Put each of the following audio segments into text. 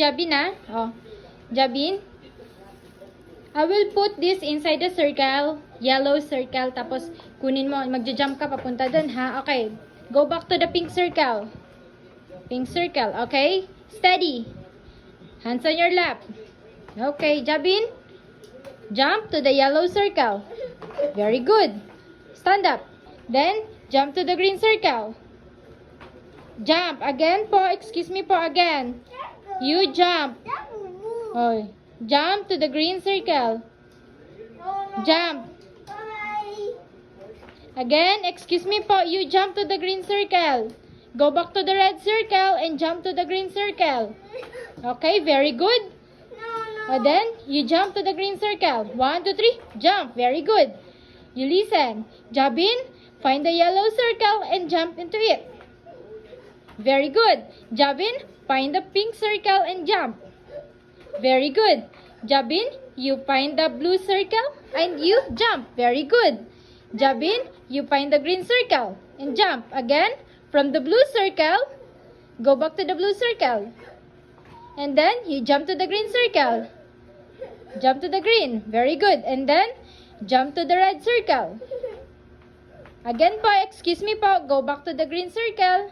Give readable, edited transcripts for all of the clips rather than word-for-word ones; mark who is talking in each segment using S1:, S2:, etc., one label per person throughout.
S1: Jabin, ah. Oh. Jabin. I will put this inside the circle. Yellow circle. Tapos, kunin mo. Magja-jump ka papunta dun, ha? Okay. Go back to the pink circle. Pink circle. Okay? Steady. Hands on your lap. Okay, Jabin. Jump to the yellow circle. Very good. Stand up. Then, jump to the green circle. Jump. Again po. Excuse me po again. You jump. Oh. Jump to the green circle. Jump. Again, excuse me po. You jump to the green circle. Go back to the red circle and jump to the green circle. Okay, very good. And then, you jump to the green circle. 1, 2, 3. Jump. Very good. You listen. Jabin, find the yellow circle and jump into it. Very good. Jabin, find the pink circle and jump. Very good. Jabin, you find the blue circle and you jump. Very good. Jabin, you find the green circle and jump. Again, from the blue circle, go back to the blue circle. And then, you jump to the green circle. Jump to the green. Very good. And then, jump to the red circle. Again po, excuse me po. Go back to the green circle.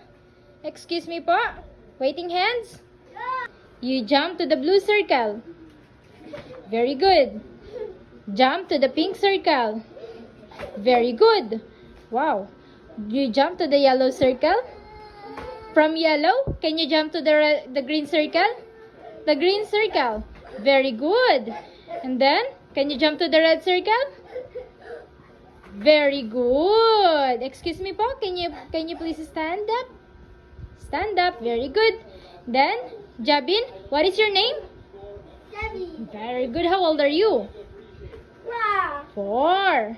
S1: Excuse me po. Waiting hands. You jump to the blue circle. Very good. Jump to the pink circle. Very good. Wow. You jump to the yellow circle. From yellow, can you jump to the green circle? The green circle. Very good. And then, can you jump to the red circle? Very good. Excuse me po. Can you please stand up? Stand up. Very good. Then, Jabin, what is your name?
S2: Jabin.
S1: Very good. How old are you?
S2: 4.
S1: 4.